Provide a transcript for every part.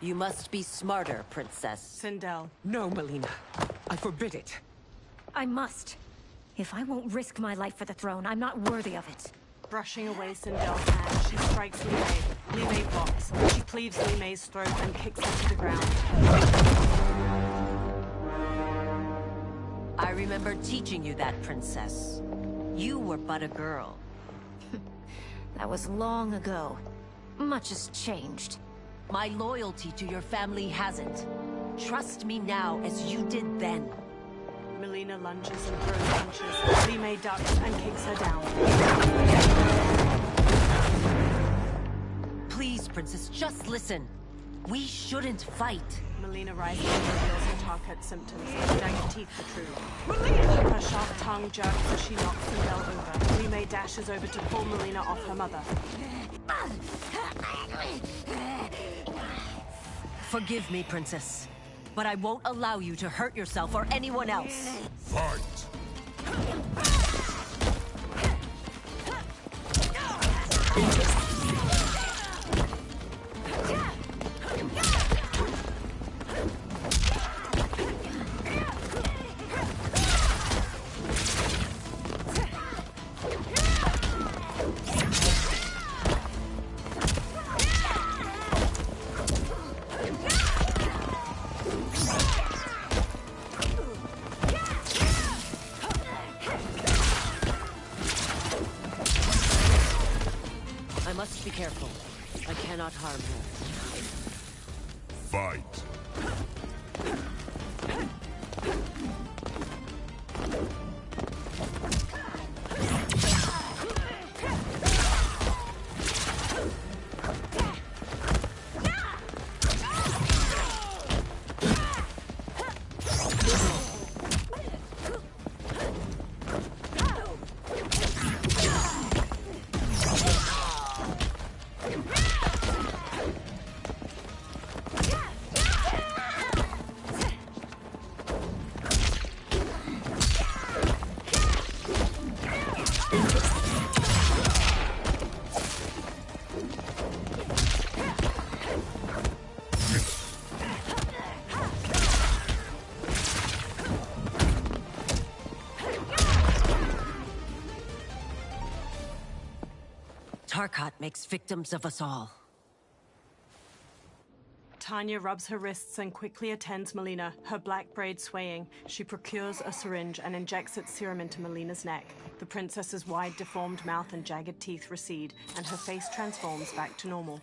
You must be smarter, Princess. Sindel. No, Melina. I forbid it. I must. If I won't risk my life for the throne, I'm not worthy of it. Brushing away Sindel's hand, she strikes Li Mei. Li Mei blocks. She cleaves Li Mei's throat and kicks her to the ground. I remember teaching you that, Princess. You were but a girl. That was long ago. Much has changed. My loyalty to your family hasn't. Trust me now as you did then. Melina lunges and throws punches. Li Mei ducks and kicks her down. Please, Princess, just listen. We shouldn't fight. Melina rises and reveals her Tarkat symptoms. Jagged teeth protrude. Her sharp tongue jerks as she knocks Sindel over. Li Mei dashes over to pull Melina off her mother. Forgive me, Princess, but I won't allow you to hurt yourself or anyone else. Fight! I must be careful. I cannot harm her. Fight! Tarkat makes victims of us all. Tanya rubs her wrists and quickly attends Melina, her black braid swaying. She procures a syringe and injects its serum into Melina's neck. The princess's wide, deformed mouth and jagged teeth recede, and her face transforms back to normal.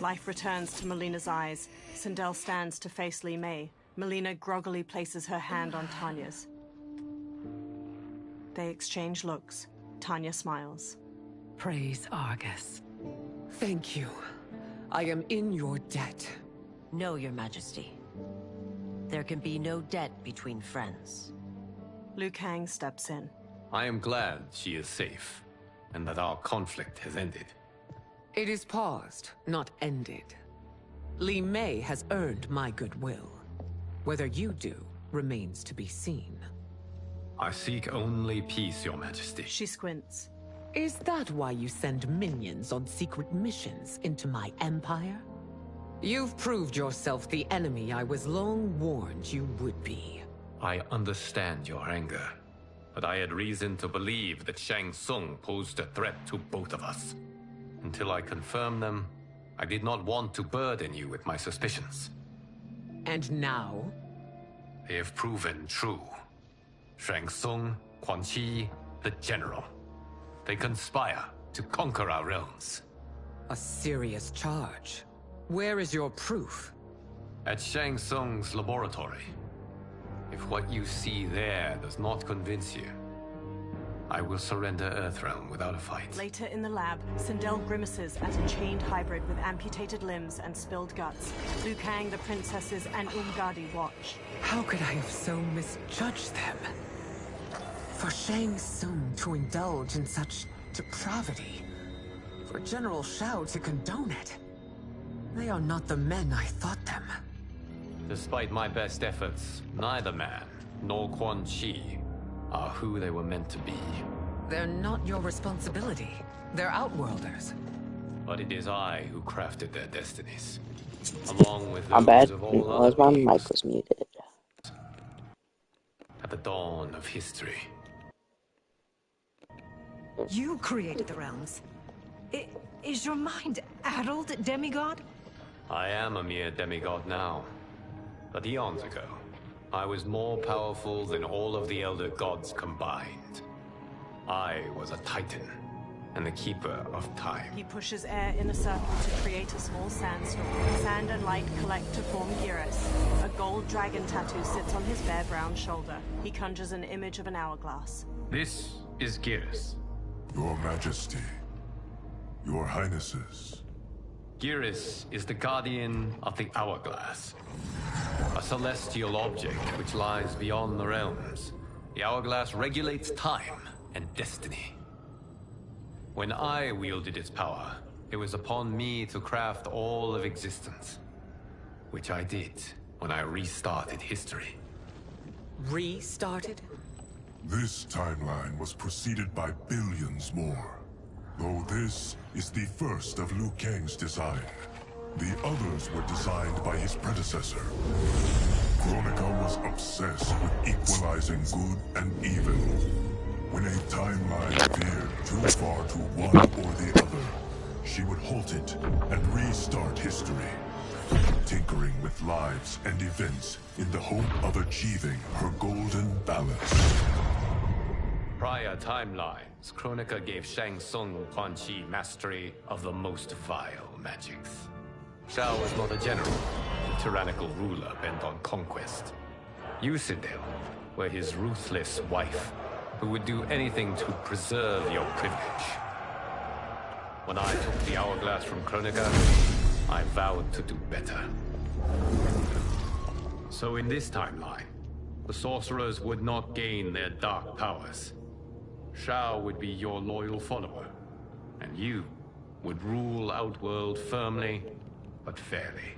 Life returns to Melina's eyes. Sindel stands to face Li Mei. Melina groggily places her hand on Tanya's. They exchange looks. Tanya smiles. Praise Argus. Thank you. I am in your debt. No, Your Majesty. There can be no debt between friends. Liu Kang steps in. I am glad she is safe, and that our conflict has ended. It is paused, not ended. Li Mei has earned my goodwill. Whether you do remains to be seen. I seek only peace, Your Majesty. She squints. Is that why you send minions on secret missions into my empire? You've proved yourself the enemy I was long warned you would be. I understand your anger, but I had reason to believe that Shang Tsung posed a threat to both of us. Until I confirmed them, I did not want to burden you with my suspicions. And now? They have proven true. Shang Tsung, Quan Chi, the General. They conspire to conquer our realms. A serious charge. Where is your proof? At Shang Tsung's laboratory. If what you see there does not convince you, I will surrender Earthrealm without a fight. Later in the lab, Sindel grimaces at a chained hybrid with amputated limbs and spilled guts. Liu Kang, the princesses, and Umgadi watch. How could I have so misjudged them? For Shang Tsung to indulge in such depravity. For General Shao to condone it. They are not the men I thought them. Despite my best efforts, neither man nor Quan Chi are who they were meant to be. They're not your responsibility. They're Outworlders. But it is I who crafted their destinies, along with My those bad. of all Was other my beings. mic was muted. At the dawn of history, You created the realms. Is your mind addled, demigod? I am a mere demigod now. But eons ago, I was more powerful than all of the Elder Gods combined. I was a Titan, and the Keeper of Time. He pushes air in a circle to create a small sandstorm. Sand and light collect to form Geras. A gold dragon tattoo sits on his bare brown shoulder. He conjures an image of an hourglass. This is Geras. Your Majesty, Your Highnesses. Geras is the guardian of the Hourglass, a celestial object which lies beyond the realms. The Hourglass regulates time and destiny. When I wielded its power, it was upon me to craft all of existence, which I did when I restarted history. Restarted? This timeline was preceded by billions more. Though this is the first of Liu Kang's design. The others were designed by his predecessor. Kronika was obsessed with equalizing good and evil. When a timeline veered too far to one or the other, she would halt it and restart history, tinkering with lives and events in the hope of achieving her golden balance. Prior timelines, Kronika gave Shang Tsung Quan Chi mastery of the most vile magics. Shao was not a general, a tyrannical ruler bent on conquest. You, Sindel, were his ruthless wife, who would do anything to preserve your privilege. When I took the hourglass from Kronika, I vowed to do better. So in this timeline, the sorcerers would not gain their dark powers. Shao would be your loyal follower, and you would rule Outworld firmly, but fairly.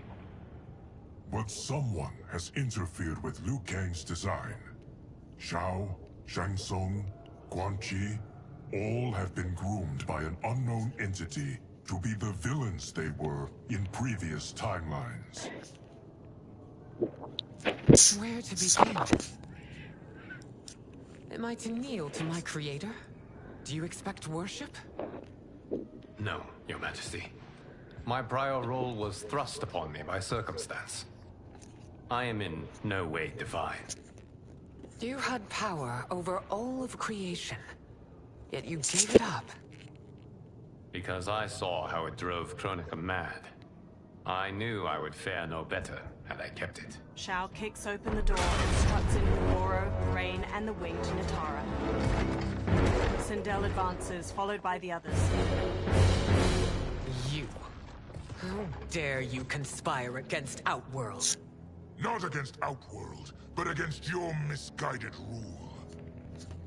But someone has interfered with Liu Kang's design. Shao, Shang Tsung, Quan Chi, all have been groomed by an unknown entity to be the villains they were in previous timelines. Where to begin? Am I to kneel to my creator? Do you expect worship? No, Your Majesty. My prior role was thrust upon me by circumstance. I am in no way divine. You had power over all of creation, yet you gave it up. Because I saw how it drove Kronika mad. I knew I would fare no better had I kept it. Shao kicks open the door and struts in with Goro, Rain, and the winged Nitara. Sindel advances, followed by the others. You. How dare you conspire against Outworld? Not against Outworld, but against your misguided rule.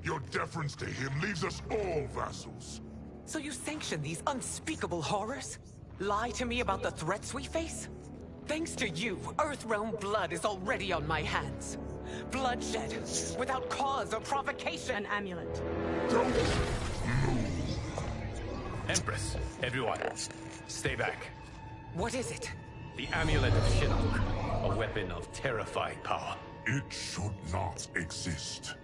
Your deference to him leaves us all vassals. So you sanction these unspeakable horrors? Lie to me about the threats we face? Thanks to you, Earthrealm blood is already on my hands. Bloodshed, without cause or provocation. An amulet. Don't move. Empress, everyone, stay back. What is it? The Amulet of Shinnok, a weapon of terrifying power. It should not exist.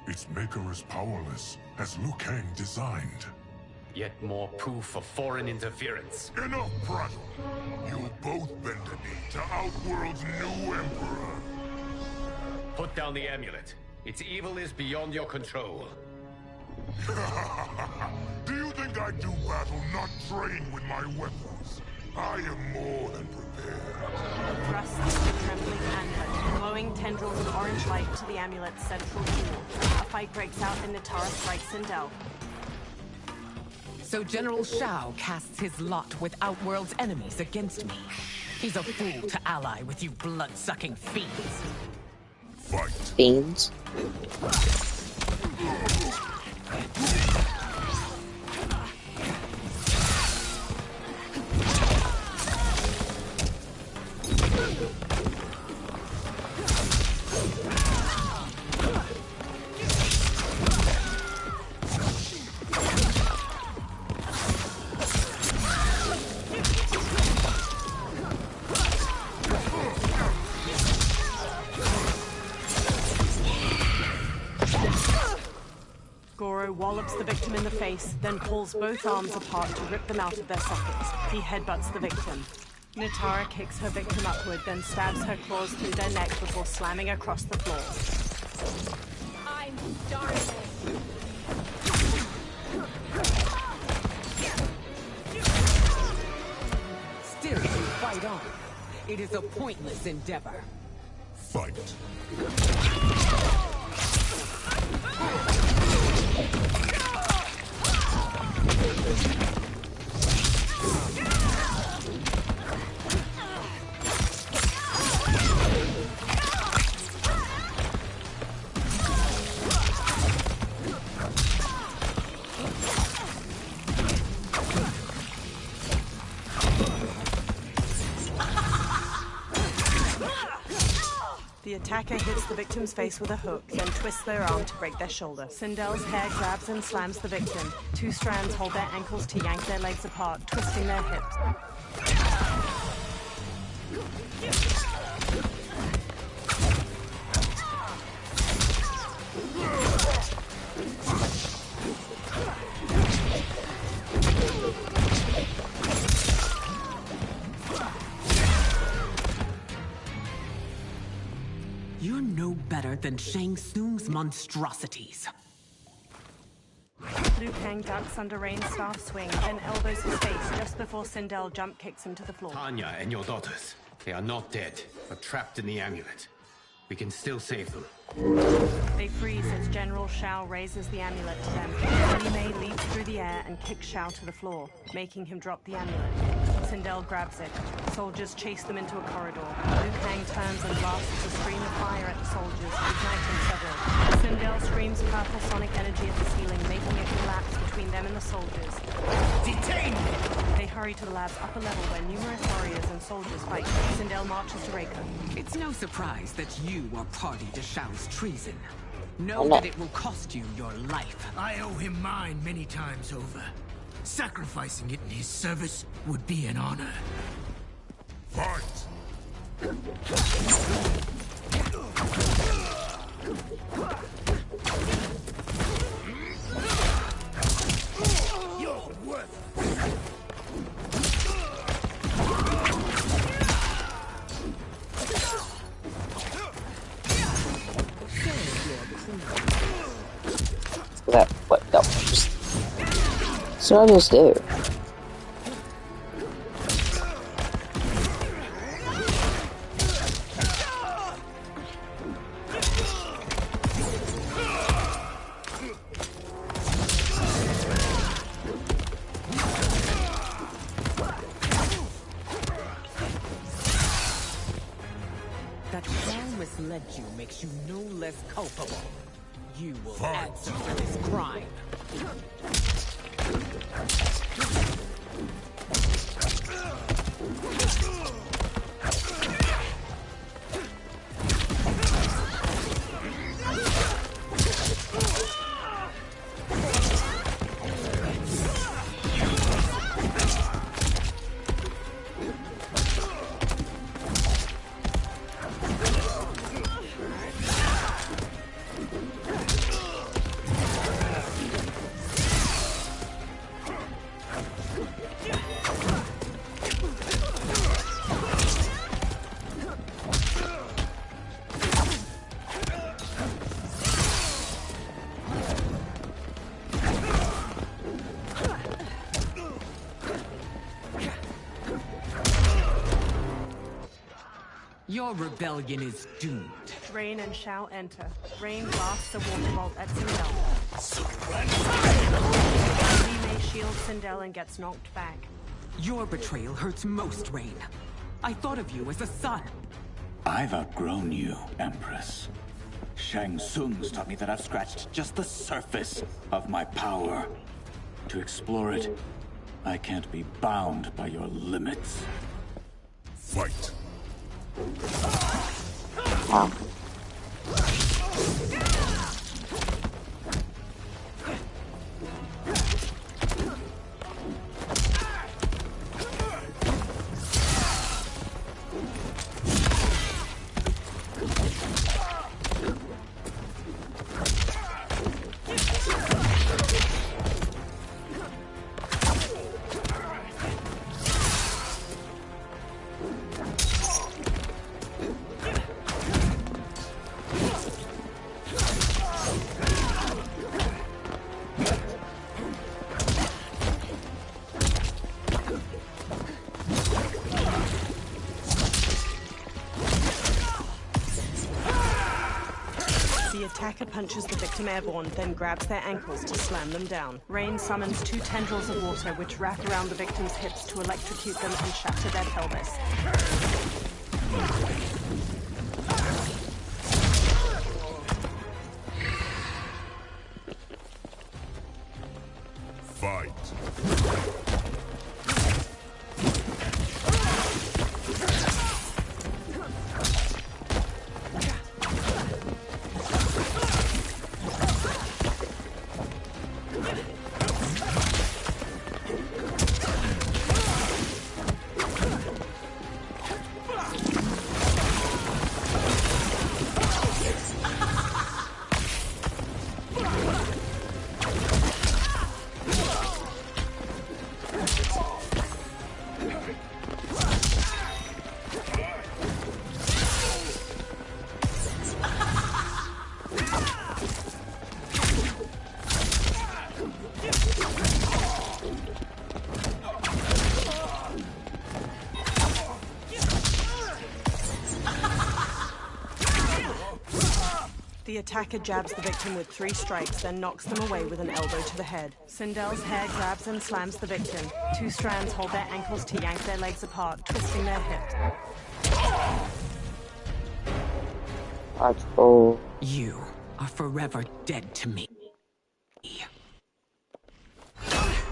Its maker is powerless, as Liu Kang designed. Yet more proof of foreign interference. Enough prattle. You both bend a knee to Outworld's new emperor. Put down the amulet. Its evil is beyond your control. Do you think I do battle not trained with my weapons? I am more than prepared. Thrusts the trembling amulet, glowing tendrils of orange light to the amulet's central jewel. A fight breaks out and Nitara strikes Sindel. So General Shao casts his lot with Outworld's enemies against me. He's a fool to ally with you blood-sucking fiends. Fight. Fiends. throw wallops the victim in the face, then pulls both arms apart to rip them out of their sockets. He headbutts the victim. Nitara kicks her victim upward, then stabs her claws through their neck before slamming across the floor. I'm starving. Still, you fight on. It is a pointless endeavor. Fight. The attacker hits the victim's face with a hook, then twists their arm to break their shoulder. Sindel's hair grabs and slams the victim. Two strands hold their ankles to yank their legs apart, twisting their hips. You're no better than Shang Tsung's monstrosities. Liu Kang ducks under Rain's staff swing, then elbows his face just before Sindel jump kicks him to the floor. Tanya and your daughters, they are not dead, but trapped in the amulet. We can still save them. They freeze as General Shao raises the amulet to them. Li Mei leaps through the air and kicks Shao to the floor, making him drop the amulet. Sindel grabs it. Soldiers chase them into a corridor. Liu Kang turns and blasts a stream of fire at the soldiers, igniting several. Sindel screams purple sonic energy at the ceiling, making it collapse between them and the soldiers. Detain me! They hurry to the lab's upper level where numerous warriors and soldiers fight. Sindel marches to Reiko. It's no surprise that you are party to Shao's treason. Know that it will cost you your life. I owe him mine many times over. Sacrificing it in his service would be an honor. Fight! You're worth That what? No, just that's what I just do. That Shao misled you makes you no less culpable. You will answer for this crime. Your rebellion is doomed. Rain and Shao enter. Rain blasts a water bolt at Sindel. Li Mei shields Sindel and gets knocked back. Your betrayal hurts most, Rain. I thought of you as a son. I've outgrown you, Empress. Shang Tsung's taught me that I've scratched just the surface of my power. To explore it, I can't be bound by your limits. Fight! Wow. attacker punches the victim airborne, then grabs their ankles to slam them down. Rain summons 2 tendrils of water which wrap around the victim's hips to electrocute them and shatter their pelvis. Fight. The attacker jabs the victim with 3 strikes, then knocks them away with an elbow to the head. Sindel's hair grabs and slams the victim. 2 strands hold their ankles to yank their legs apart, twisting their hips. Oh. You are forever dead to me.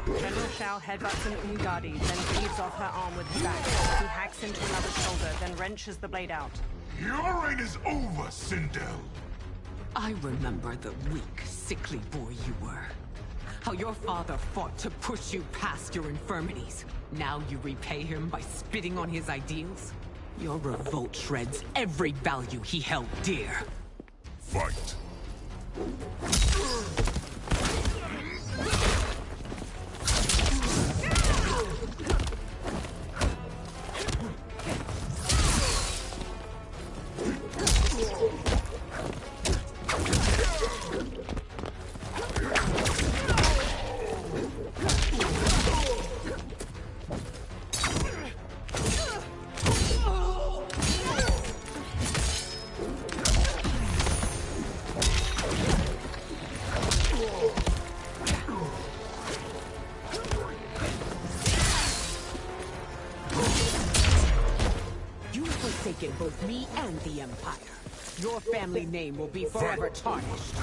General Shao headbutts an Umgadi, then cleaves off her arm with his axe. He hacks into another's shoulder, then wrenches the blade out. Your reign is over, Sindel. I remember the weak, sickly boy you were. How your father fought to push you past your infirmities. Now you repay him by spitting on his ideals? Your revolt shreds every value he held dear. Fight. Both me and the Empire. Your family name will be forever tarnished.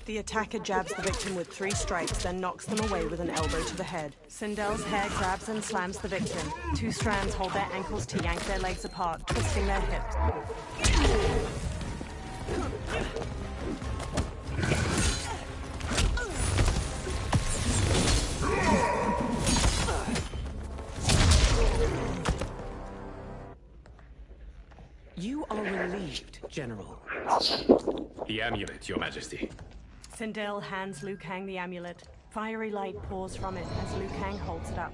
The attacker jabs the victim with 3 strikes, then knocks them away with an elbow to the head. Sindel's hair grabs and slams the victim. 2 strands hold their ankles to yank their legs apart, twisting their hips. You are relieved, General. The amulet, Your Majesty. Sindel hands Liu Kang the amulet. Fiery light pours from it as Liu Kang holds it up.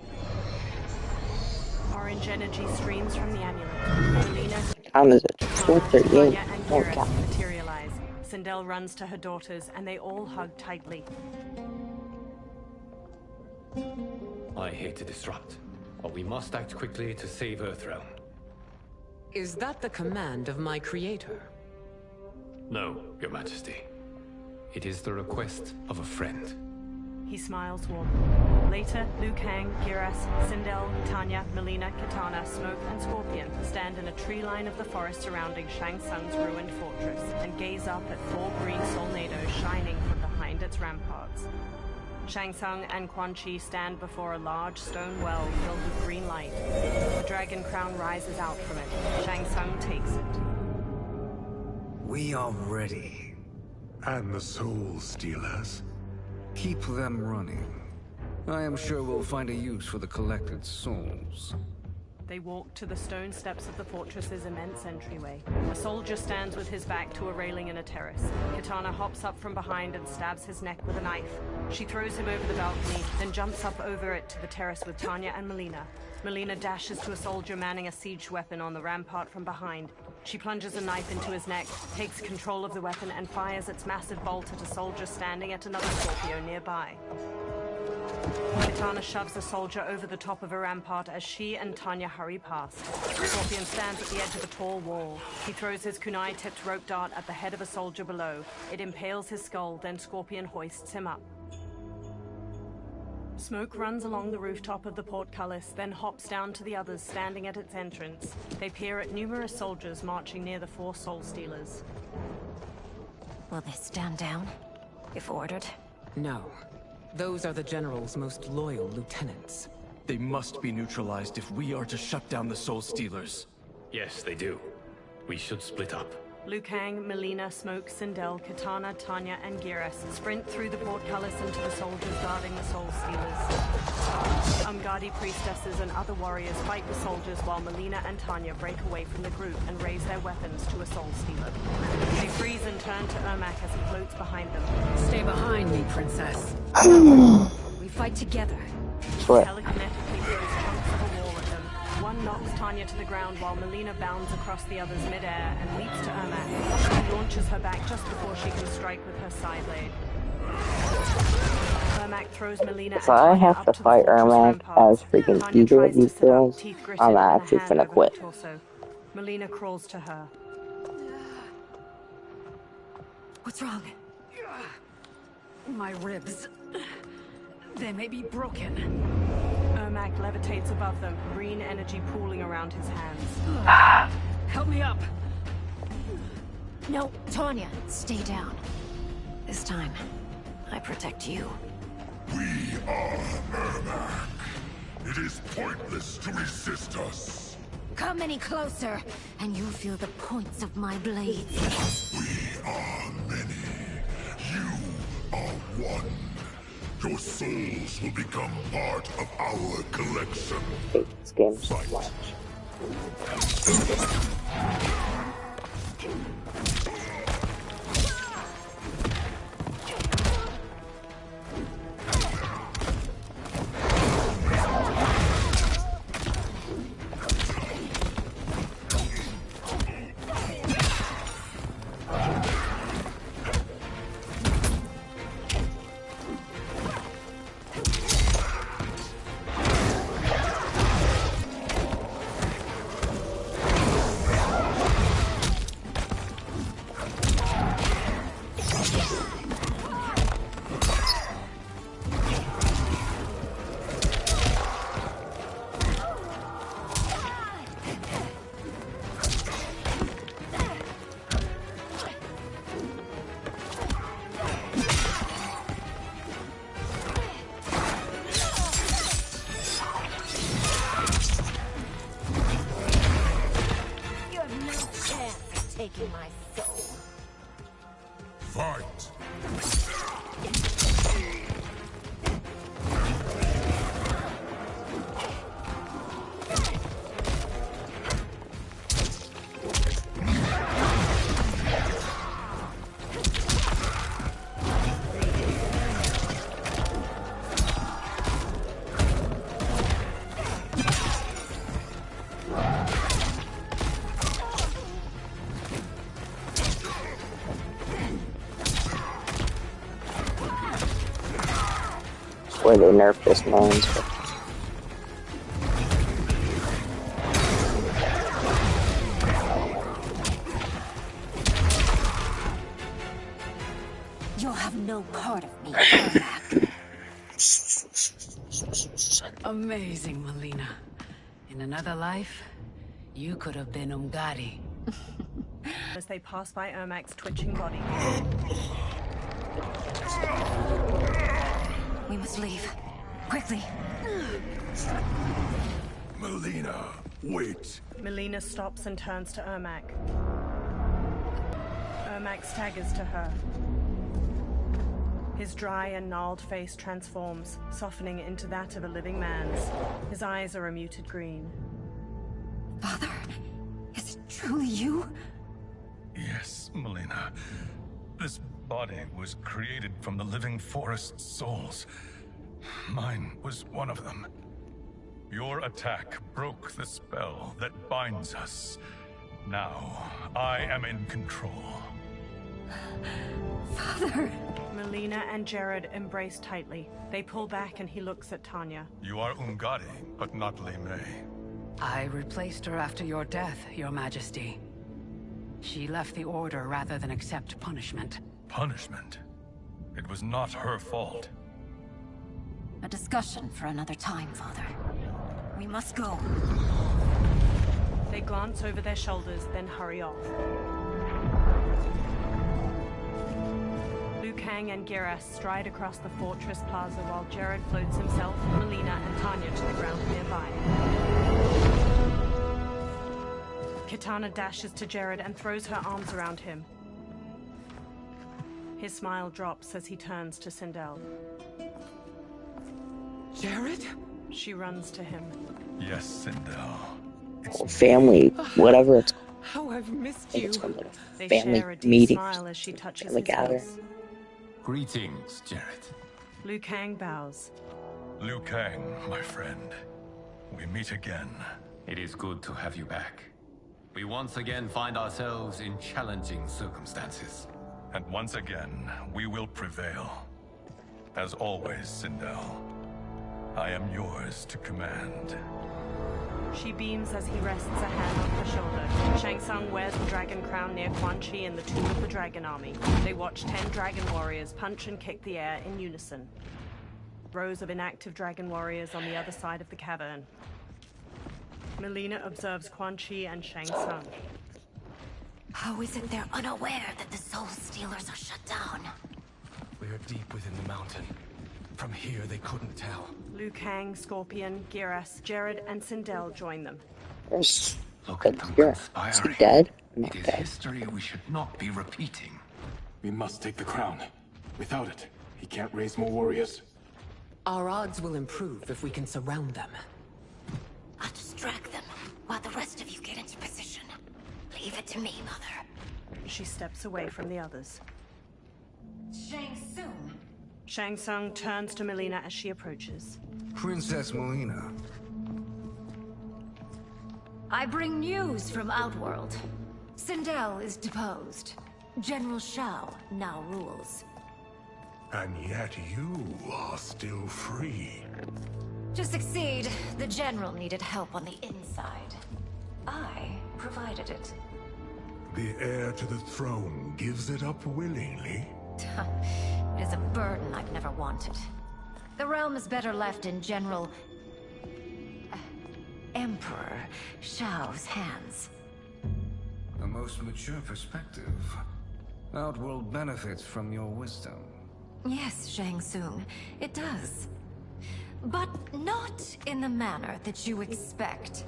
Orange energy streams from the amulet. Melina, Time is it? 4:38. Tanya, and Oh, Kira God. materialize. Sindel runs to her daughters, and they all hug tightly. I hate to disrupt, but we must act quickly to save Earthrone. Is that the command of my creator? No, Your Majesty. It is the request of a friend. He smiles warmly. Later, Liu Kang, Giras, Sindel, Tanya, Melina, Katana, Smoke, and Scorpion stand in a tree line of the forest surrounding Shang Tsung's ruined fortress and gaze up at 4 green solnados shining from behind its ramparts. Shang Tsung and Quan Chi stand before a large stone well filled with green light. The dragon crown rises out from it. Shang Tsung takes it. We are ready. And the Soul Stealers? Keep them running. I am sure we'll find a use for the collected souls. They walk to the stone steps of the fortress's immense entryway. A soldier stands with his back to a railing in a terrace. Kitana hops up from behind and stabs his neck with a knife. She throws him over the balcony, then jumps up over it to the terrace with Tanya and Melina. Melina dashes to a soldier manning a siege weapon on the rampart from behind. She plunges a knife into his neck, takes control of the weapon, and fires its massive bolt at a soldier standing at another Scorpio nearby. Kitana shoves a soldier over the top of a rampart as she and Tanya hurry past. Scorpion stands at the edge of a tall wall. He throws his kunai-tipped rope dart at the head of a soldier below. It impales his skull, then Scorpion hoists him up. Smoke runs along the rooftop of the portcullis, then hops down to the others standing at its entrance. They peer at numerous soldiers marching near the 4 soul stealers. Will they stand down, if ordered? No. Those are the General's most loyal lieutenants. They must be neutralized if we are to shut down the Soul Stealers. Yes, they do. We should split up. Liu Kang, Melina, Smoke, Sindel, Kitana, Tanya, and Geras sprint through the portcullis into the soldiers guarding the Soul Stealers. Umgadi priestesses and other warriors fight the soldiers while Melina and Tanya break away from the group and raise their weapons to a Soul Stealer. They freeze and turn to Ermac as he floats behind them. Stay behind me, princess. We fight together. Swear. Telekinetically throws chunks of a wall at them. One knocks Tanya to the ground while Melina bounds across the others midair and leaps to Ermac. She launches her back just before she can strike with her side blade. Ermac throws Melina If I have to fight Ermac as freaking eager as he feels, I'm actually gonna quit. Melina crawls to her. What's wrong? My ribs. They may be broken. Ermac levitates above them, green energy pooling around his hands. Help me up. No, Tanya, stay down. This time, I protect you. We are Ermac. It is pointless to resist us. Come any closer, and you'll feel the points of my blades. We are many. You are one. Your souls will become part of our collection. I hate this game so much. Taking my soul. Fight! Where they nerfed this man's. You'll have no part of me. Amazing, Melina. In another life, you could have been Umgadi. As they pass by Ermac's twitching body. We must leave. Quickly. Melina, wait. Melina stops and turns to Ermac. Ermac staggers to her. His dry and gnarled face transforms, softening into that of a living man's. His eyes are a muted green. Father, is it truly you? Yes, Melina. This body was created from the living forest's souls. Mine was one of them. Your attack broke the spell that binds us. Now, I am in control. Father! Melina and Jared embrace tightly. They pull back and he looks at Tanya. You are Ungadi, but not Li Mei. I replaced her after your death, Your Majesty. She left the Order rather than accept punishment. Punishment? It was not her fault. A discussion for another time, Father. We must go. They glance over their shoulders, then hurry off. Liu Kang and Geras stride across the fortress plaza while Jared floats himself, Melina, and Tanya to the ground nearby. Kitana dashes to Jared and throws her arms around him. His smile drops as he turns to Sindel. Jared? She runs to him. Yes, Sindel. Family, whatever it's called. How I've missed you. It's called like They a family share a deep meeting. smile as she touches Family his gathering. face. Greetings, Jared. Liu Kang bows. Liu Kang, my friend. We meet again. It is good to have you back. We once again find ourselves in challenging circumstances. And once again, we will prevail. As always, Sindel, I am yours to command. She beams as he rests a hand on her shoulder. Shang Tsung wears the dragon crown near Quan Chi in the tomb of the Dragon Army. They watch 10 dragon warriors punch and kick the air in unison. Rows of inactive dragon warriors on the other side of the cavern. Melina observes Quan Chi and Shang Tsung. How is it they're unaware that the Soul Stealers are shut down? We are deep within the mountain. From here, they couldn't tell. Liu Kang, Scorpion, Geras, Jared, and Sindel join them. Look at them You're conspiring. dead? It is history we should not be repeating. We must take the crown. Without it, he can't raise more warriors. Our odds will improve if we can surround them. I'll distract them while the rest of you get into position. Leave it to me, Mother. She steps away from the others. Shang Tsung. Shang Tsung turns to Melina as she approaches. Princess Melina. I bring news from Outworld. Sindel is deposed. General Shao now rules. And yet you are still free. To succeed, the General needed help on the inside. I provided it. The heir to the throne gives it up willingly. It is a burden I've never wanted. The realm is better left in General... Emperor Shao's hands. A most mature perspective. Outworld benefits from your wisdom. Yes, Shang Tsung, it does. But not in the manner that you expect.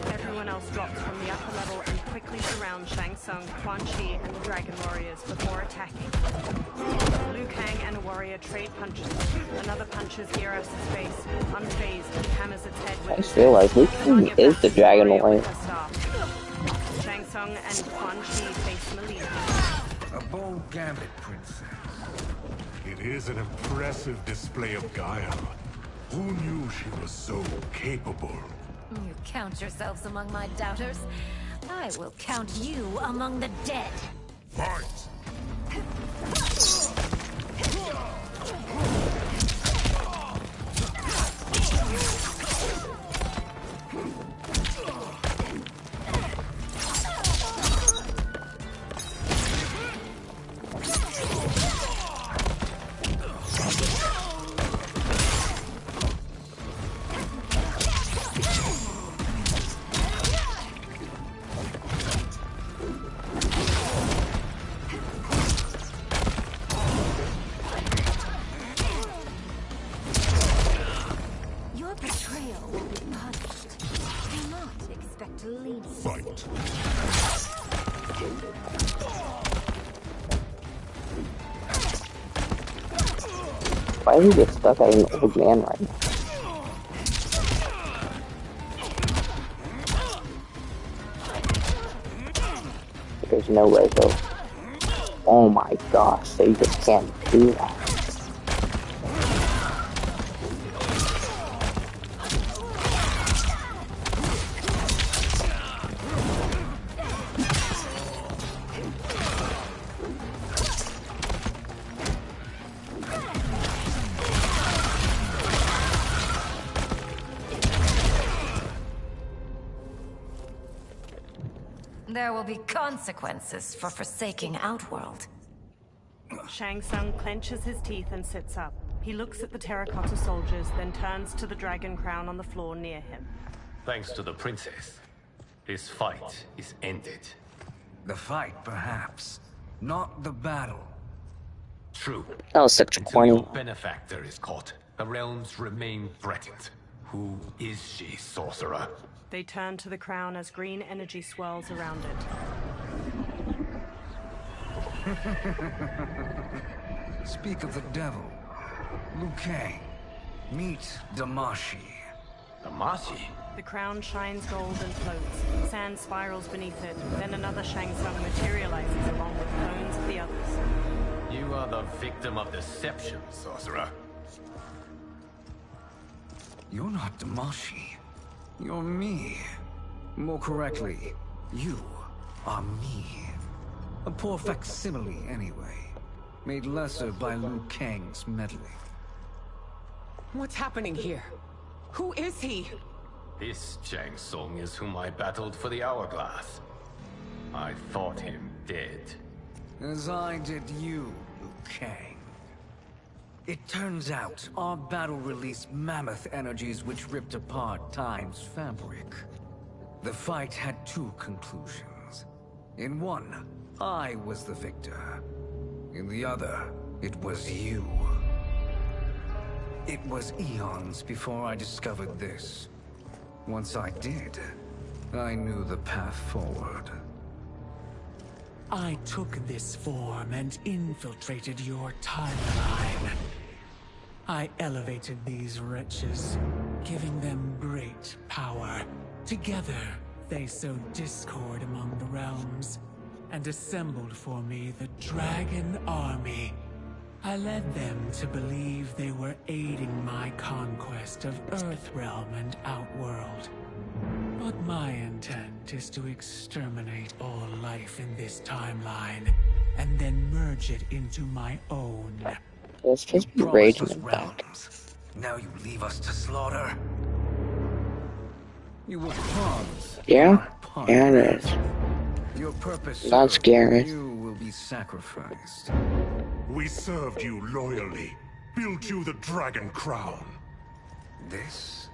Everyone else drops from the upper level and quickly surrounds Shang Tsung, Quan Chi, and the Dragon Warriors before attacking. Liu Kang and a warrior trade punches. Another punches Geras' face. Unfazed, he hammers its head with I just realized Liu Kang is the Dragon Warrior. Shang Tsung and Quan Chi face Melina. A bold gambit, princess. It is an impressive display of guile. Who knew she was so capable? You count yourselves among my doubters. I will count you among the dead. Fight! Your betrayal will be punished. Do not expect to leave. Fight! Why did he get stuck at an old man right now? There's no way though. Oh my gosh, they just can't do that. There will be consequences for forsaking Outworld. Shang Tsung clenches his teeth and sits up. He looks at the terracotta soldiers, then turns to the dragon crown on the floor near him. Thanks to the princess, this fight is ended. The fight, perhaps. Not the battle. True. That was such a Until corny. your benefactor is caught, the realms remain threatened. Who is she, sorcerer? They turn to the crown as green energy swirls around it. Speak of the devil. Liu Kang. Meet Damashi. Damashi? The crown shines gold and floats. Sand spirals beneath it. Then another Shang Tsung materializes along with clones of the others. You are the victim of deception, sorcerer. You're not Damashi. You're me. More correctly, you are me. A poor facsimile, anyway. Made lesser by Liu Kang's meddling. What's happening here? Who is he? This Shang Tsung is whom I battled for the Hourglass. I thought him dead. As I did you, Liu Kang. It turns out our battle released mammoth energies which ripped apart time's fabric. The fight had two conclusions. In one, I was the victor. In the other, it was you. It was eons before I discovered this. Once I did, I knew the path forward. I took this form and infiltrated your timeline. I elevated these wretches, giving them great power. Together, they sowed discord among the realms, and assembled for me the Dragon Army. I led them to believe they were aiding my conquest of Earthrealm and Outworld. But my intent is to exterminate all life in this timeline, and then merge it into my own. Let's just be raging back. Now you leave us to slaughter. You will pause. Yeah? Yeah, it is. Your purpose Not scary. You will be sacrificed. We served you loyally, built you the Dragon Crown. This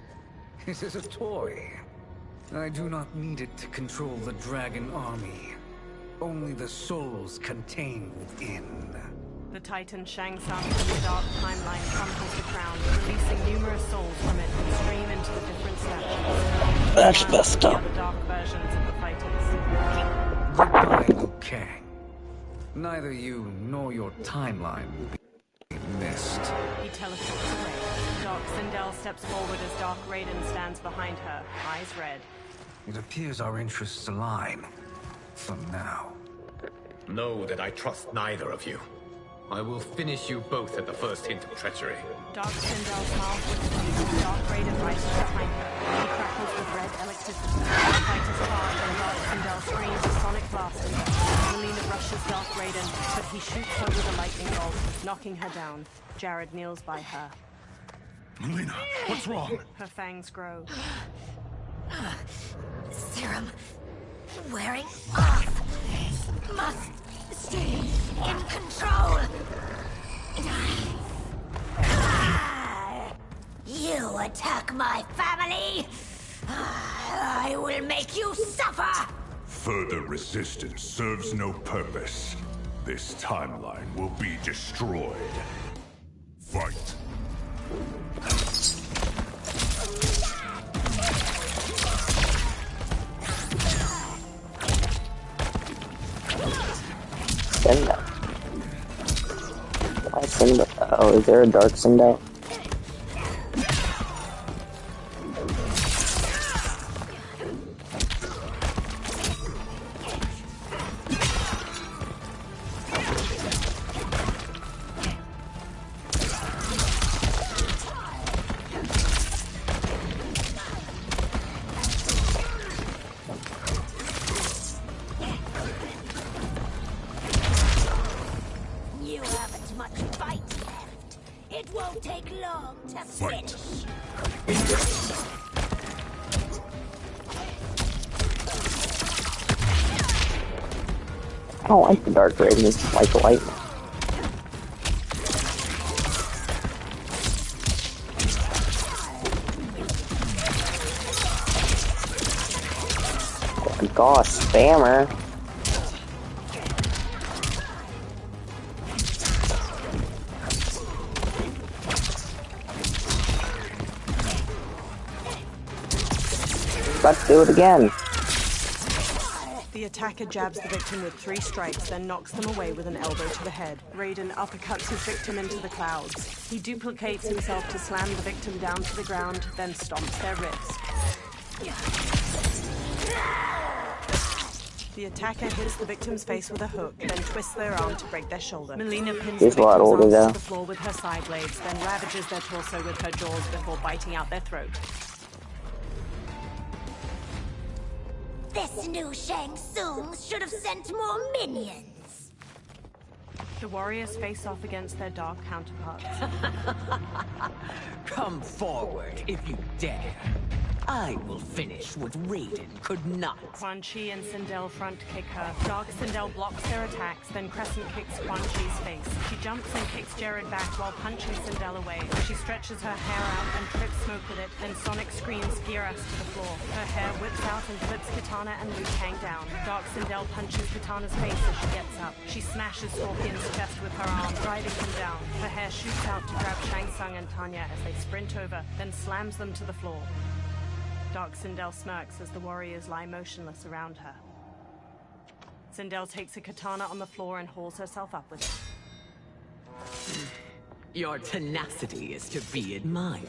is a toy. I do not need it to control the Dragon Army. Only the souls contained within. The Titan Shang Tsung from the Dark Timeline crumples the crown, releasing numerous souls from it that stream into the different statues. That's messed up. The dark versions of the fighters. Goodbye, Liu Kang. Neither you nor your timeline will be missed. He teleports away. Dark Sindel steps forward as Dark Raiden stands behind her, eyes red. It appears our interests align. For now. Know that I trust neither of you. I will finish you both at the first hint of treachery. Dark Sindel's mouth with Dark Raiden rises behind her. He crackles with red electricity. The fight is hard and Dark Sindel screams a sonic blast at her. Melina rushes Dark Raiden, but he shoots her with a lightning bolt, knocking her down. Jared kneels by her. Melina, what's wrong? Her fangs grow. Serum wearing off. Must stay in control. You attack my family. I will make you suffer. Further resistance serves no purpose. This timeline will be destroyed. Fight. Simba. Why Simba? Oh, is there a Dark Sindel? You haven't much fight left. It won't take long to finish. I don't like the Dark Raven, it's just like lightning. Oh my gosh, spammer. Let's do it again. The attacker jabs the victim with 3 strikes, then knocks them away with an elbow to the head. Raiden uppercuts his victim into the clouds. He duplicates himself to slam the victim down to the ground, then stomps their ribs. The attacker hits the victim's face with a hook, then twists their arm to break their shoulder. Melina pins the victim's arms to the floor with her side blades, then ravages their torso with her jaws before biting out their throat. This new Shang Tsung should have sent more minions. The warriors face off against their dark counterparts. Come forward if you dare. I will finish what Raiden could not. Quan Chi and Sindel front kick her. Dark Sindel blocks their attacks, then crescent kicks Quan Chi's face. She jumps and kicks Jared back while punching Sindel away. She stretches her hair out and trips Smoke with it, then Sonic screams Geras to the floor. Her hair whips out and flips Kitana and Liu Kang down. Dark Sindel punches Kitana's face as she gets up. She smashes Scorpion's chest with her arm, driving him down. Her hair shoots out to grab Shang Tsung and Tanya as they sprint over, then slams them to the floor. Dark Sindel smirks as the warriors lie motionless around her. Sindel takes a katana on the floor and hauls herself up with it. Your tenacity is to be admired.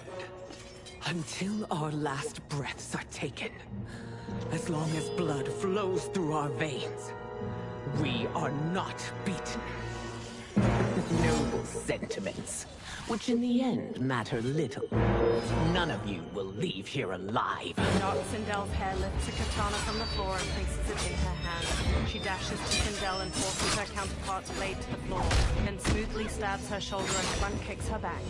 Until our last breaths are taken, as long as blood flows through our veins, we are not beaten. Noble sentiments, which in the end matter little. None of you will leave here alive. Dark Sindel's hair lifts a katana from the floor and places it in her hand. She dashes to Sindel and forces her counterpart's blade to the floor, then smoothly stabs her shoulder and front kicks her back.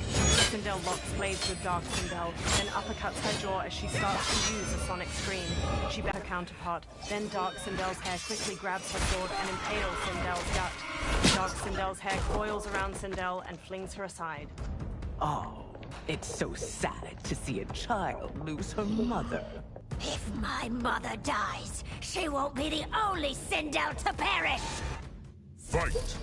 Sindel locks blades with Dark Sindel, then uppercuts her jaw as she starts to use a sonic scream. She backs her counterpart, then Dark Sindel's hair quickly grabs her sword and impales Sindel's gut. Dark Sindel's hair coils around Sindel and flings her aside. Oh, it's so sad to see a child lose her mother. If my mother dies, she won't be the only Sindel to perish! Fight!